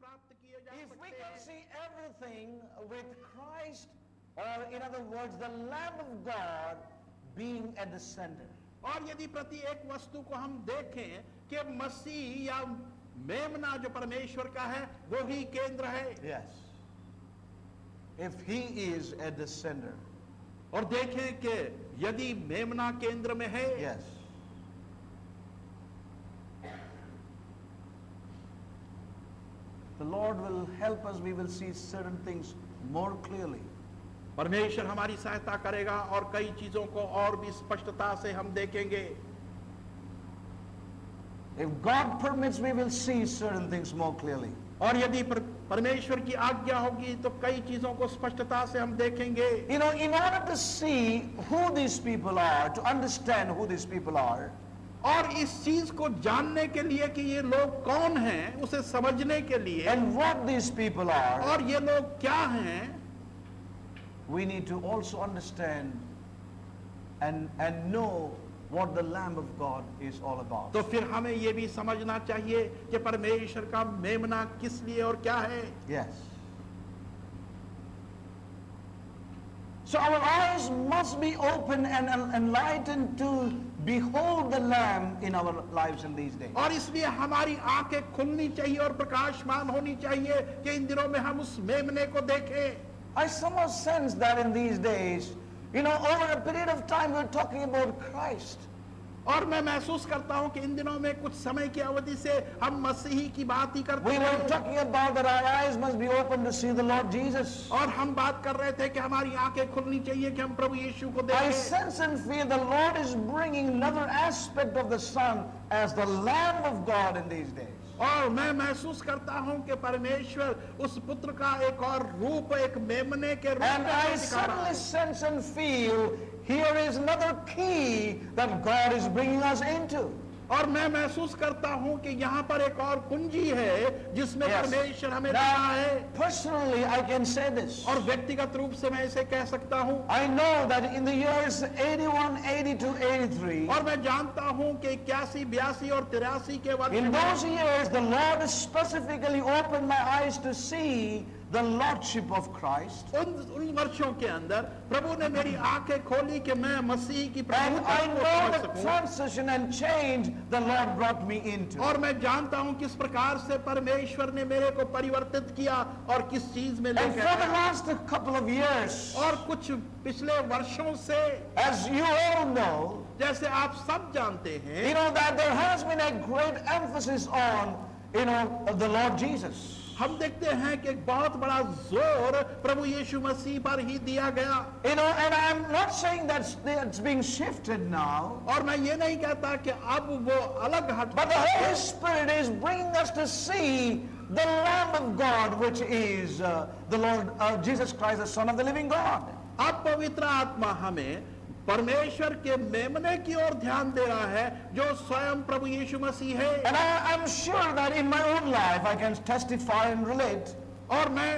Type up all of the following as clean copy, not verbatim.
प्राप्त किए जा If we सकते can हैं। see everything with Christ, or in other words, the Lamb of God being at the center. और यदि प्रति एक वस्तु को हम देखें कि मसीह या मेमना जो परमेश्वर का है वो ही केंद्र है, Yes. If he is at the center. और देखें कि यदि मेमना केंद्र में है, Yes. The Lord will help us, we will see certain things more clearly. परमेश्वर हमारी सहायता करेगा और कई चीजों को और भी स्पष्टता से हम देखेंगे। If God permits, we will see certain things more clearly. और यदि परमेश्वर की आज्ञा होगी तो कई चीजों को स्पष्टता से हम देखेंगे। You know, in order to see who these people are, to understand who these people are, और इस चीज को जानने के लिए कि ये लोग कौन हैं, उसे समझने के लिए, and what these people are, और ये लोग क्या हैं, we need to also understand and know what the Lamb of God is all about. तो फिर हमें ये भी समझना चाहिए कि परमेश्वर का मेमना किस लिए और क्या है। Yes. So our eyes must be open and enlightened to behold the Lamb in our lives in these days. और इसलिए हमारी आंखें खुलनी चाहिए और प्रकाशमान होनी चाहिए कि इन दिनों में हम उस मेमने को देखें। I somehow sense that in these days, you know, over a period of time we're talking about Christ. और मैं महसूस करता हूं कि इन दिनों में कुछ समय की अवधि से हम मसीही की बात ही करते We were हैं, talking about that our eyes must be open to see the Lord Jesus. और हम बात कर रहे थे कि हमारी आंखें खुलनी चाहिए कि हम प्रभु यीशु को I देखें। sense and feel the Lord is bringing another aspect of the Son as the Lamb of God in these days. और मैं महसूस करता हूं कि परमेश्वर उस पुत्र का एक और रूप, एक मेमने के रूप And में I हमें दिखा रहा suddenly है। sense and feel here is another key that God is bringing us into. और मैं महसूस करता हूं कि यहाँ पर एक और कुंजी है जिसमें Yes. परमेश्वर हमें Now, दिखा है। personally, I can say this. और व्यक्तिगत रूप से मैं इसे कह सकता हूं, I know that in the years 81, 82, 83, और मैं जानता हूं कि 81, 82 और 83 के वर्ष in में those years, the Lord specifically opened my eyes to see the Lordship of Christ. उन वर्षों के अंदर प्रभु ने मेरी आंखें खोली कि मैं मसीह की And प्रभुता I को know समझ the सकूं। transition and change the Lord brought me into. और मैं जानता हूं किस प्रकार से परमेश्वर ने मेरे को परिवर्तित किया और किस चीज में And लेकर for the आया। last couple of years, और कुछ पिछले वर्षों से, as you all know, जैसे आप सब जानते हैं, you know that there has been a great emphasis on, you know, the Lord Jesus. हम देखते हैं कि एक बहुत बड़ा जोर प्रभु यीशु मसीह पर ही दिया गया। You know, and I'm not saying that it's being shifted now, और मैं ये नहीं कहता कि अब वो अलग हट, but the Holy Spirit is bringing us to see the Lamb of God, which is the Lord Jesus Christ, the Son of the living God. अब पवित्र आत्मा हमें परमेश्वर के मेमने की ओर ध्यान दे रहा है जो स्वयं प्रभु यीशु मसीह है। And I'm sure that in my own life I can testify and relate. और मैं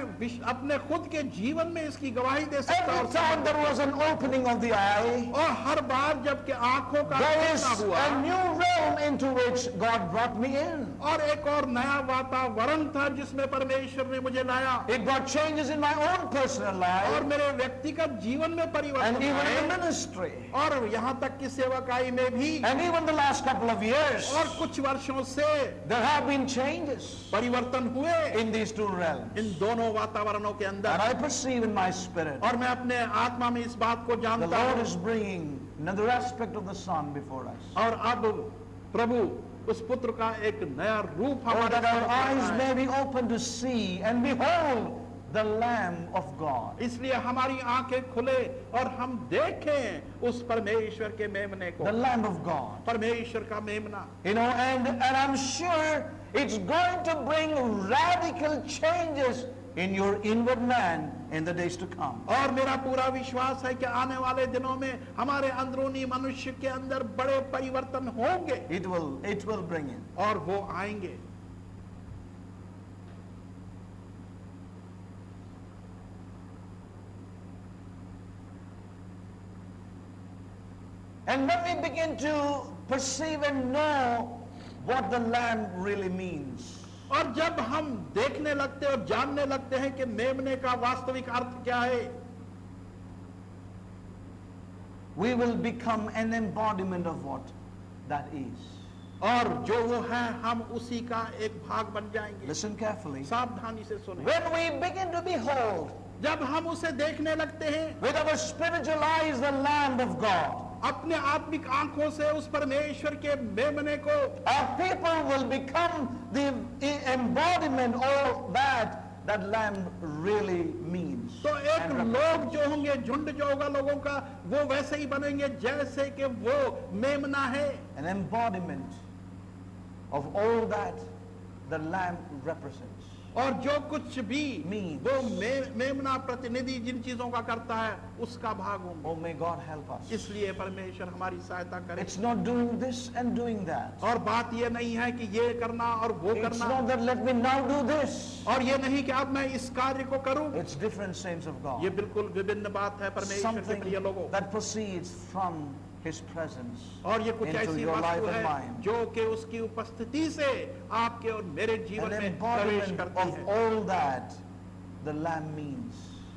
अपने खुद के जीवन में इसकी गवाही दे सकता Every time there was an opening of the eye, और हर बार जबकि आंखों का there is खुलना हुआ a new realm into which God brought me in. और एक और नया वातावरण था जिसमें परमेश्वर ने मुझे लाया It brought changes in my own personal और life मेरे व्यक्तिगत जीवन में and परिवर्तन even in आए the ministry. और यहाँ तक कि सेवकाई में भी And even the last couple of years, और कुछ वर्षों से there have been changes परिवर्तन हुए in these two realms. इन दोनों वातावरणों के And अंदर। I perceive in my spirit, और मैं अपने आत्मा में इस बात को the जानता Lord हूँ is bringing another aspect of the Son before us. और अब प्रभु उस पुत्र का एक नया रूप Oh, हमारे that our सामने eyes रखा may है। be open to see and behold the Lamb of God. इसलिए हमारी आंखें खुले और हम देखें उस परमेश्वर के मेमने को, The Lamb of God. परमेश्वर का मेमना। You know, and I'm sure it's going to bring radical changes in your inward man in the days to come. और मेरा पूरा विश्वास है कि आने वाले दिनों में हमारे अंदरूनी मनुष्य के अंदर बड़े परिवर्तन होंगे It will bring in. और वो आएंगे। And when we begin to perceive and know what the Lamb really means, और जब हम देखने लगते और जानने लगते हैं कि मेमने का वास्तविक अर्थ क्या है, we will become an embodiment of what that is. और जो वो है हम उसी का एक भाग बन जाएंगे। Listen carefully. सावधानी से सुने। When we begin to behold जब हम उसे देखने लगते हैं with our spiritual eyes the Lamb of God, अपने आत्मिक आंखों से उस परमेश्वर के मेमने को, our people will become the embodiment of that lamb really means. तो एक And represents. लोग जो होंगे, झुंड जो होगा लोगों का, वो वैसे ही बनेंगे जैसे कि वो मेमना है। An embodiment of all that the lamb represents. और जो कुछ भी Means. वो मेमना प्रतिनिधि जिन चीजों का करता है उसका भाग होंगे। Oh, may God help us. इसलिए परमेश्वर हमारी सहायता करे। It's not doing this and doing that. और बात ये नहीं है कि ये करना और वो It's करना, not that let me now do this. और ये नहीं कि अब मैं इस कार्य को करूं। It's different, saints of God. ये बिल्कुल विभिन्न बात है परमेश्वर के प्रिय लोगों। Something that proceeds from His presence और ये कुछ into ऐसी your life वस्तु and है mine. जो कि उसकी उपस्थिति से आपके और मेरे जीवन An में प्रवेश embodiment करती of है, all that the lamb means.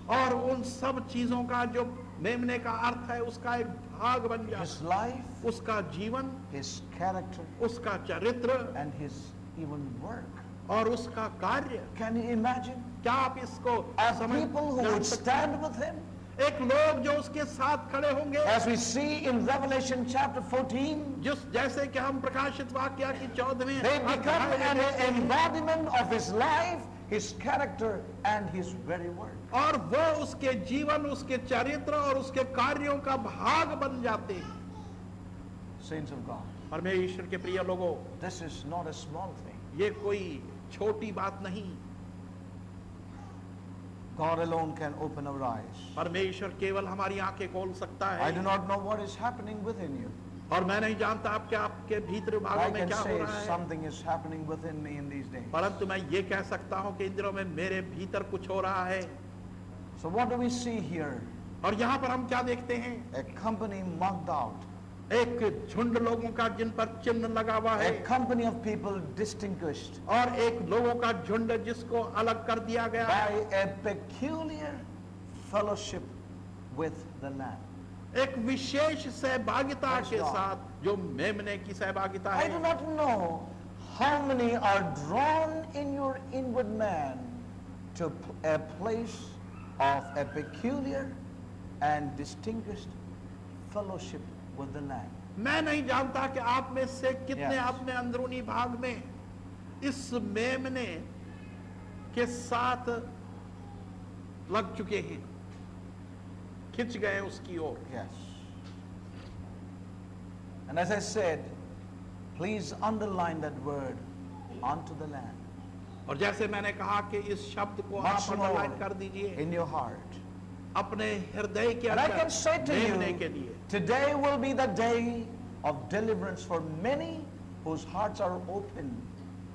और उन सब चीजों का जो मेमने का अर्थ है उसका एक भाग बन जाए। His life, उसका जीवन, His character, उसका चरित्र and His even work. और उसका कार्य। Can you imagine? क्या आप इसको As समझ people who जान would सकते stand with Him, हैं? एक लोग जो उसके साथ खड़े होंगे, as we see in Revelation chapter 14, जैसे कि हम प्रकाशित वाक्य की 14वें they become अध्याय में an देखते हैं, embodiment of His life, His character, and His very work. और वो उसके जीवन, उसके चरित्र और उसके कार्यों का भाग बन जाते हैं। Saints of God, परमेश्वर के प्रिय लोगों, this is not a small thing. ये कोई छोटी बात नहीं। God alone can open our eyes. परमेश्वर केवल हमारी आंखें खोल सकता I है। do not know what is happening within you. और मैं नहीं जानता आपके भीतर I भागों में can क्या हो say रहा है, something is happening within me in these days. परंतु मैं ये कह सकता हूँ कि इन दिनों में मेरे भीतर कुछ हो रहा है। So what do we see here? और यहाँ पर हम क्या देखते हैं? A company marked out. एक झुंड लोगों का जिन पर चिन्ह लगा हुआ है, A company of people distinguished और एक लोगों का झुंड जिसको अलग कर दिया गया है, by a peculiar fellowship with the Lamb. एक विशेष सहभागिता Praise के God. साथ जो मेमने की सहभागिता I do है। not know how many are drawn in your inward man to a place of a peculiar and distinguished fellowship with the Lamb. मैं नहीं जानता कि आप में से कितने Yes. अपने अंदरूनी भाग में इस मेमने के साथ लग चुके हैं, खिंच गए उसकी ओर। Yes. And as I said, please underline that word, unto the Lamb. और जैसे मैंने कहा कि इस शब्द को Much आप more अंडरलाइन कर दीजिए in your heart. अपने हृदय के And I can say अंदर to मेमने के you, लिए। today will be the day of deliverance for many whose hearts are open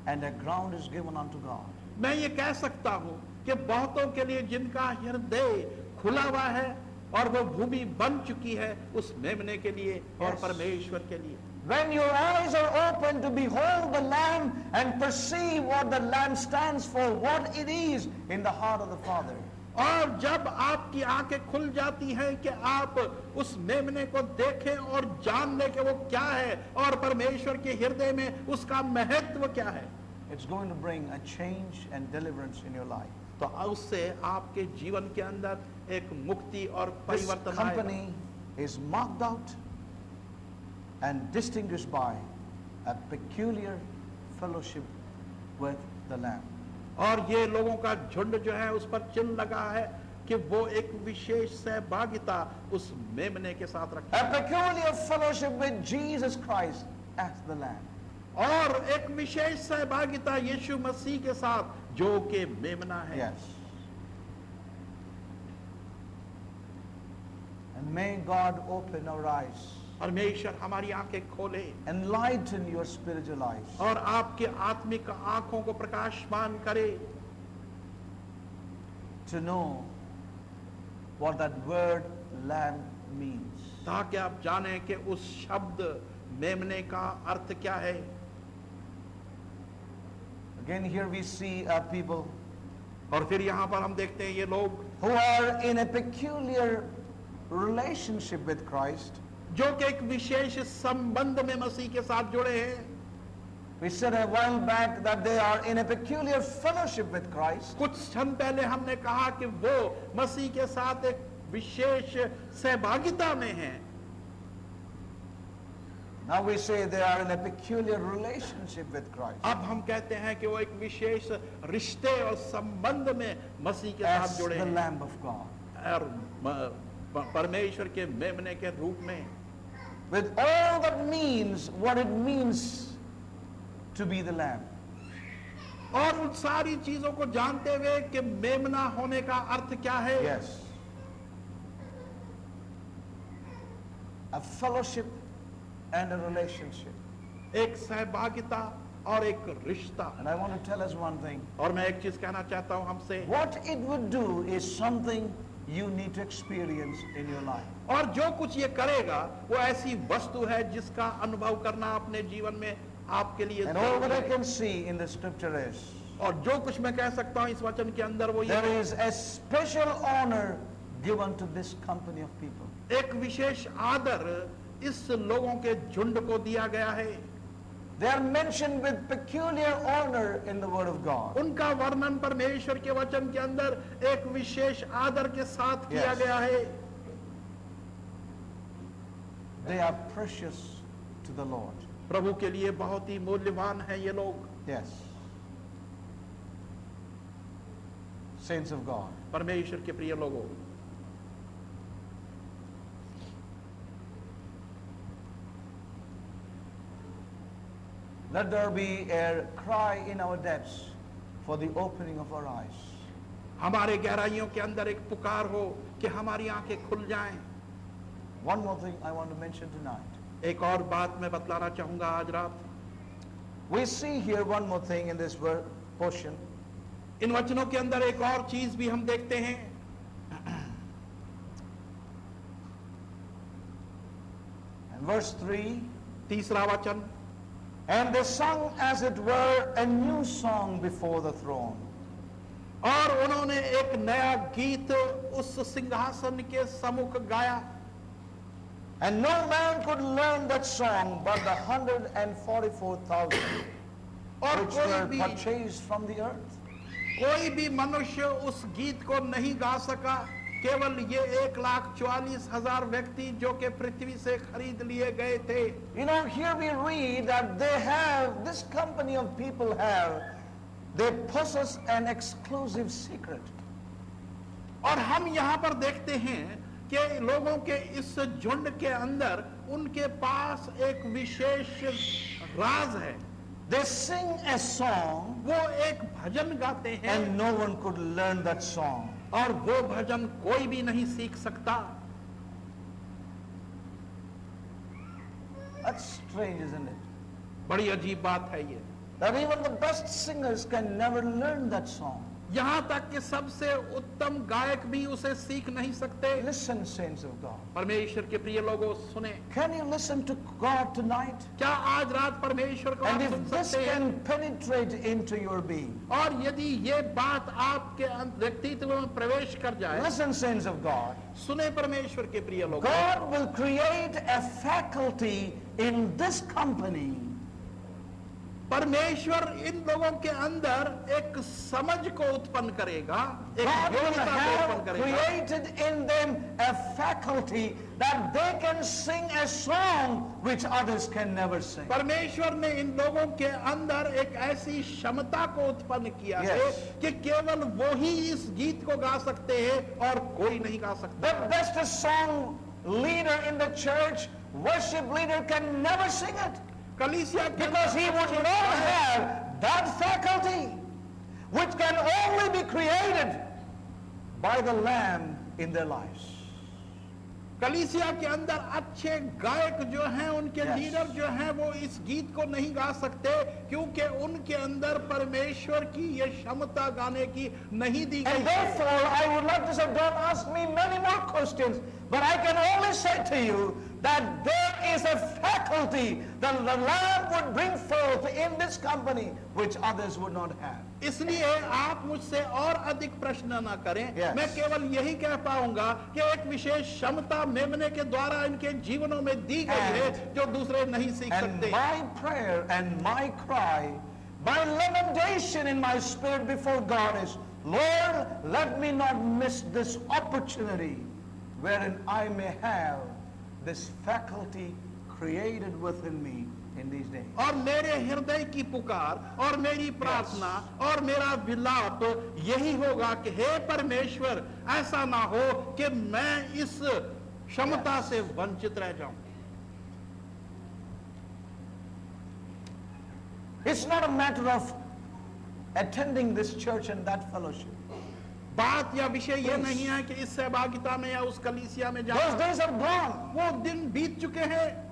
and the ground is given unto God. मैं ये कह सकता हूँ कि बहुतों के लिए जिनका हृदय खुला हुआ है और वो भूमि बन चुकी है उस मेमने के लिए और Yes. परमेश्वर के लिए। When your eyes are open to behold the Lamb and perceive what the Lamb stands for, what it is in the heart of the Father. और जब आपकी आंखें खुल जाती हैं कि आप उस मेमने को देखें और जान लें कि वो क्या है और परमेश्वर के हृदय में उसका महत्व क्या है, It's going to bring a change and deliverance in your life. तो उससे आपके जीवन के अंदर एक मुक्ति और This परिवर्तन आएगा। company is marked out and distinguished by a peculiar fellowship with the Lamb. और ये लोगों का झुंड जो है उस पर चिन्ह लगा है कि वो एक विशेष सहभागिता उस मेमने के साथ रखता A है peculiar fellowship with Jesus Christ as the Lamb. और एक विशेष सहभागिता यीशु मसीह के साथ जो कि मेमना है। Yes. And may God open our eyes, परमेश्वर हमारी आंखें खोले enlighten your spiritual eyes, और आपके आत्मिक आंखों को प्रकाशमान करे to know what that word Lamb means. ताकि आप जानें कि उस शब्द मेमने का अर्थ क्या है। Again, here we see people और फिर यहाँ पर हम देखते हैं ये लोग who are in a peculiar relationship with Christ. जो कि एक विशेष संबंध में मसीह के साथ जुड़े हैं. We said a while back that they are in a peculiar fellowship with Christ. कुछ क्षण पहले हमने कहा कि वो मसीह के साथ एक विशेष सहभागिता में हैं. Now we say they are in a peculiar relationship with Christ. अब हम कहते हैं कि वो एक विशेष रिश्ते और संबंध में मसीह के साथ As जुड़े the हैं Lamb of God. और परमेश्वर के मेमने के रूप में, With all that means what it means to be the Lamb. और उन सारी चीजों को जानते हुए कि मेमना होने का अर्थ क्या है. Yes. A fellowship and a relationship. एक सहभागिता और एक रिश्ता. And I want to tell us one thing. और मैं एक चीज कहना चाहता हूं हमसे, What it would do is something you need to experience in your life. और जो कुछ ये करेगा वो ऐसी वस्तु है जिसका अनुभव करना अपने जीवन में आपके लिए And all that I जरूरी है. can see in the scripture is और जो कुछ मैं कह सकता हूं इस वचन के अंदर वो ये there is a special honor given to this company of people. एक विशेष आदर इस लोगों के झुंड को दिया गया है. They are mentioned with peculiar honor in the word of God. उनका वर्णन परमेश्वर के वचन के अंदर एक विशेष आदर के साथ किया Yes. गया है. They are precious to the Lord. प्रभु के लिए बहुत ही मूल्यवान है ये लोग. Yes. Saints of God. परमेश्वर के प्रिय लोगों, Let there be a cry in our depths for the opening of our eyes. हमारे गहराइयों के अंदर एक पुकार हो कि हमारी आंखें खुल जाएं. One more thing I want to mention tonight. एक और बात मैं बतलाना चाहूंगा आज रात. We see here one more thing in this portion. इन वचनों के अंदर एक और चीज भी हम देखते हैं. In verse 3, तीसरा वचन, and they sung as it were a new song before the throne. और उन्होंने एक नया गीत उस सिंहासन के सम्मुख गाया. And no man could learn that song but the 144,000 और which were कोई purchased from the earth. भी मनुष्य उस गीत को नहीं गा सका. केवल ये 1,44,000 व्यक्ति जो कि पृथ्वी से खरीद लिए गए थे. You know, here we read that they have, this company of people have, they possess an exclusive secret. और हम यहाँ पर देखते हैं कि लोगों के इस झुंड के अंदर उनके पास एक विशेष राज है. They sing a song वो एक भजन गाते हैं and no one could learn that song. और वो भजन कोई भी नहीं सीख सकता. That's strange, isn't it? बड़ी अजीब बात है ये. That even the best singers can never learn that song. यहाँ तक कि सबसे उत्तम गायक भी उसे सीख नहीं सकते. Listen, saints of God. परमेश्वर के प्रिय लोगों, सुने. Can you listen to God tonight? क्या आज रात परमेश्वर को And आप सुन if this सकते हैं? can penetrate into your being. और यदि ये बात आपके व्यक्तित्व में प्रवेश कर जाए, Listen, saints of God. सुने परमेश्वर के प्रिय लोगों, God will create a faculty in this company परमेश्वर इन लोगों के अंदर एक समझ को उत्पन्न करेगा, एक God will योग्यता को उत्पन्न have करेगा. created in them a faculty that they can sing a song which others can never sing. परमेश्वर ने इन लोगों के अंदर एक ऐसी क्षमता को उत्पन्न किया है Yes. कि केवल वो ही इस गीत को गा सकते हैं और कोई नहीं गा सकता. The best song leader in the church, worship leader, can never sing it. कलीसिया के Because he would not have that faculty which can only be created by the Lamb in their lives. कलीसिया के अंदर अच्छे गायक जो हैं, उनके Yes. लीडर जो हैं, वो इस गीत को नहीं गा सकते क्योंकि उनके अंदर परमेश्वर की ये क्षमता गाने की नहीं दी गई. And therefore, I would like to say, don't ask me many more questions, but I can only say to you, that there is a faculty that the Lamb would bring forth in this company which others would not have. इसलिए आप मुझसे और अधिक प्रश्न न करें। Yes. मैं केवल यही कह पाऊंगा कि एक विशेष क्षमता मेमने के द्वारा इनके जीवनों में दी गई है जो दूसरे नहीं सीख And सकते। my prayer and my cry, my lamentation in my spirit before God is, Lord, let me not miss this opportunity wherein I may have this faculty created within me in these days. और मेरे हृदय की पुकार और मेरी प्रार्थना और मेरा विलाप यही होगा कि हे परमेश्वर, ऐसा ना हो कि मैं इस क्षमता से वंचित रह जाऊं। It's not a matter of attending this church and that fellowship. बात या विषय ये नहीं है कि इस सहभागिता में या उस कलीसिया में Those जाना। days are gone. वो दिन बीत चुके हैं।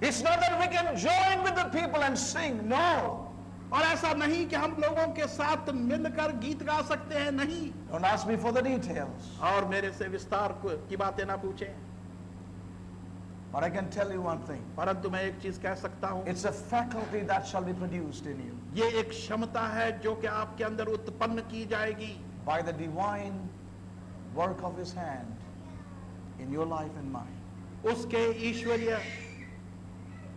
It's not that we can join with the people and sing. No. और ऐसा नहीं कि हम लोगों के साथ मिलकर गीत गा सकते हैं, नहीं। Don't ask me for the details. और मेरे से विस्तार की बातें ना पूछें। But I can tell you one thing. परंतु मैं एक चीज कह सकता हूं, It's a faculty that shall be produced in you ये एक क्षमता है जो कि आपके अंदर उत्पन्न की जाएगी by the divine work of His hand in your life and mine. उसके ईश्वरीय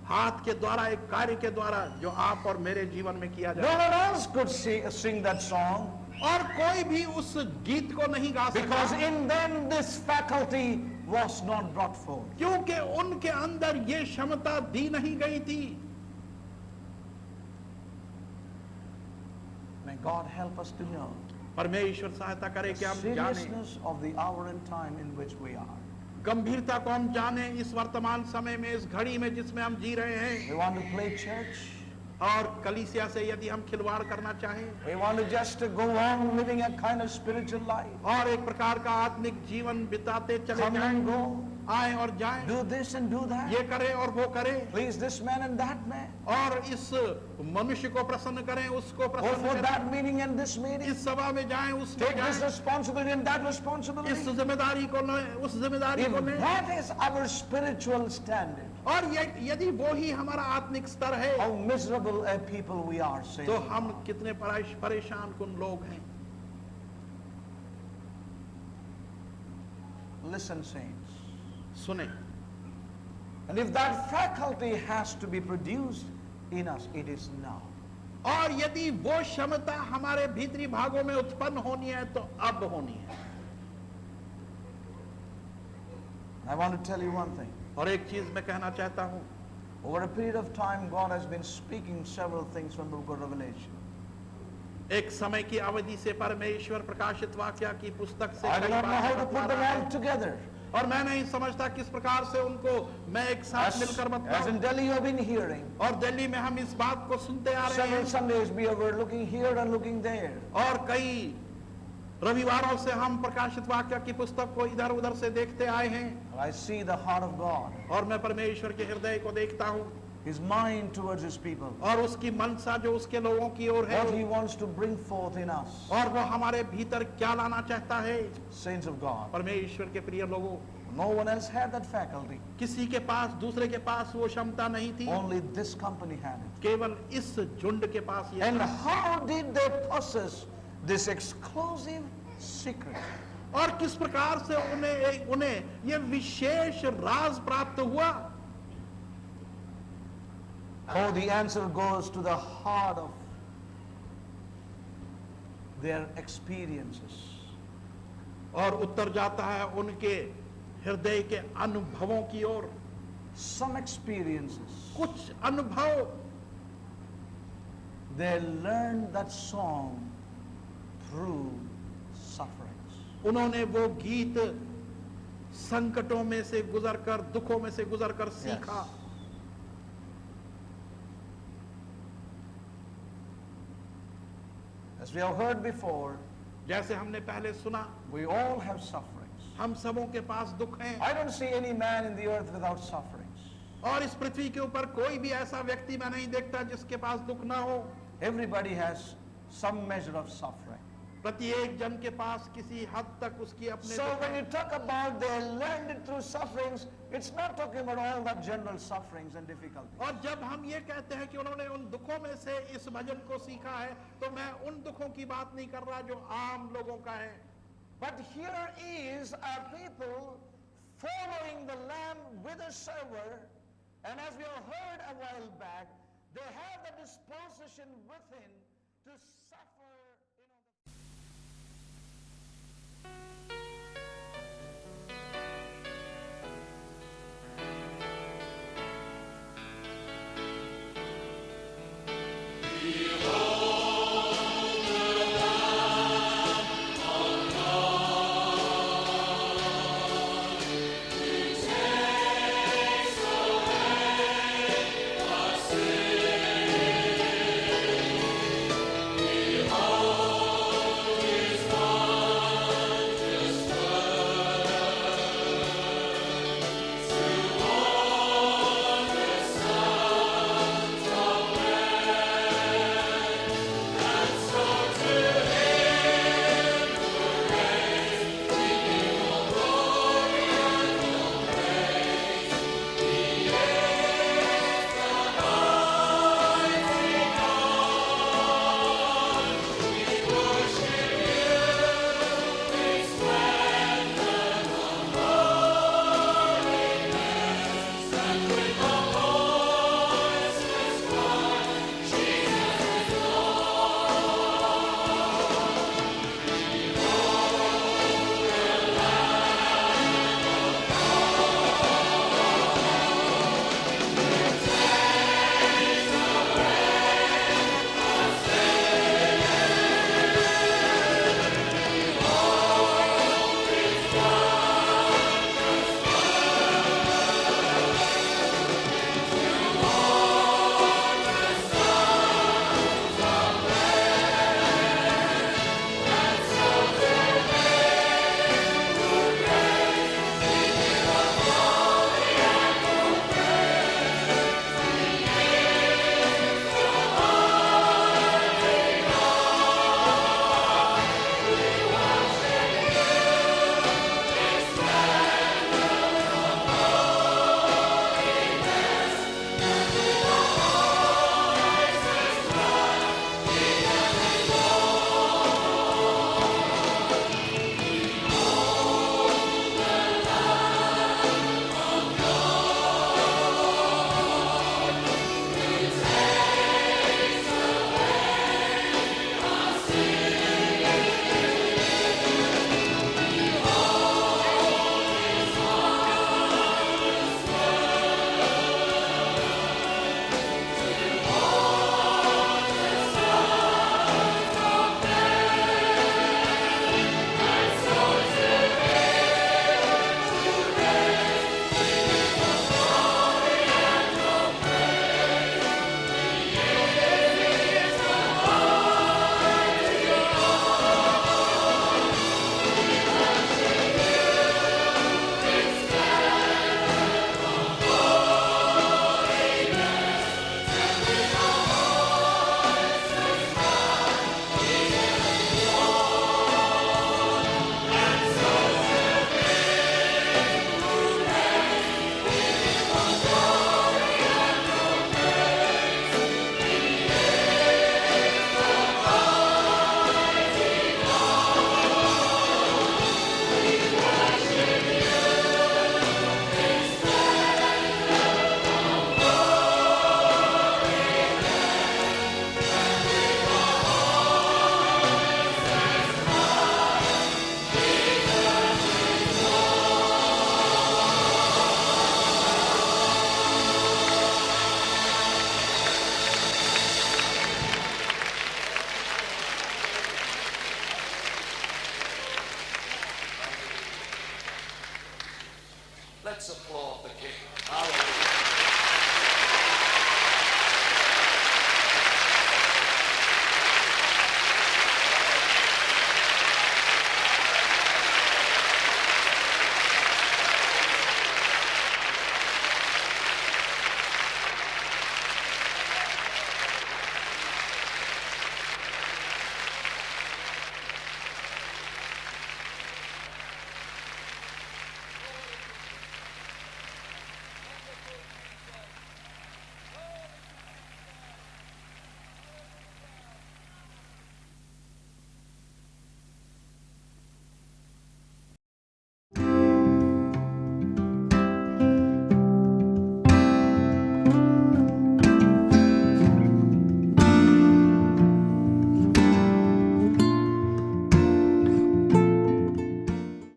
हाथ के द्वारा, एक कार्य के द्वारा जो आप और मेरे जीवन में किया No जाए। one else could sing that song और कोई भी उस गीत को नहीं गा because सकता, in them this faculty was not brought forth. क्योंकि उनके अंदर ये क्षमता दी नहीं गई थी। May God help us to know परमेश्वर सहायता करे कि the हम जाने, seriousness of the hour and time in which we are. गंभीरता को हम जाने इस वर्तमान समय में, इस घड़ी में जिसमें हम जी रहे हैं। We want to play church. और कलीसिया से यदि हम खिलवाड़ करना चाहें We want to just go on living a kind of spiritual life. और एक प्रकार का आत्मिक जीवन बिताते चले Come and जाएं, go. आए और जाएं, Do this and do that. ये करें और वो करें, Please this man and that man. और इस मनुष्य को प्रसन्न करें, उसको Go प्रसन्न for करें, that meeting and this meeting. इस सभा में जाएं, उसमें Take this जाएं, responsibility and that इस responsibility. जिम्मेदारी को लें, उस जिम्मेदारी को If लें। that is our spiritual standard, और यदि वो ही हमारा आत्मिक स्तर है, how miserable a people we are, तो saints. हम कितने परेशान कुन लोग हैं। Listen, saints. सुने, And if that faculty has to be produced in us, it is now. और यदि वो क्षमता हमारे भीतरी भागों में उत्पन्न होनी है तो अब होनी है। I want to tell you one thing. और एक चीज मैं कहना चाहता हूं, Over a period of time, God has been speaking several things from the book of Revelation. एक समय की अवधि से परमेश्वर प्रकाशित वाक्य की पुस्तक से I do कई not know बातें how to बतला put them रहा all है। together. और मैं नहीं समझता किस प्रकार से उनको मैं एक साथ मिलकर As in बताऊं। Delhi, you have been hearing. और दिल्ली में हम इस बात को सुनते आ रहे Several हैं, Sundays we were looking here and looking there. और कई रविवारों से हम प्रकाशित वाक्य की पुस्तक को इधर उधर से देखते आए हैं। And I see the heart of God, और मैं परमेश्वर के हृदय को देखता हूँ His mind towards His people, और उसकी मनसा जो उसके लोगों की ओर है, what He wants to bring forth in us, और वो हमारे भीतर क्या लाना चाहता है। saints of God. परमेश्वर के प्रिय लोगों, No one else had that faculty. किसी के पास, दूसरे के पास वो क्षमता नहीं थी, Only this company had it. केवल इस झुंड के पास ये And था। how did they possess this exclusive secret? और किस प्रकार से उन्हें ये विशेष राज प्राप्त हुआ। Oh, the answer goes to the heart of their experiences. और उत्तर जाता है उनके हृदय के अनुभवों की ओर। Some experiences, कुछ अनुभव, they learned that song through sufferings. उन्होंने वो गीत संकटों में से गुजरकर, दुखों में से गुजरकर सीखा। As we have heard before, जैसे हमने पहले सुना, we all have sufferings. हम सबों के पास दुख हैं, I don't see any man in the earth without sufferings. और इस पृथ्वी के ऊपर कोई भी ऐसा व्यक्ति मैं नहीं देखता जिसके पास दुख ना हो। Everybody has some measure of suffering. प्रत्येक जन के पास किसी हद तक उसकी अपने So दुख when हैं। you talk about they learned it through sufferings, it's not talking about all the general sufferings and difficulties. और जब हम ये कहते हैं कि उन्होंने उन दुखों में से इस भजन को सीखा है, तो मैं उन दुखों की बात नहीं कर रहा जो आम लोगों का है। But here is a people following the Lamb whithersoever, and as we have heard a while back, they have the disposition within to suffer. Let's applaud the King. Hallelujah.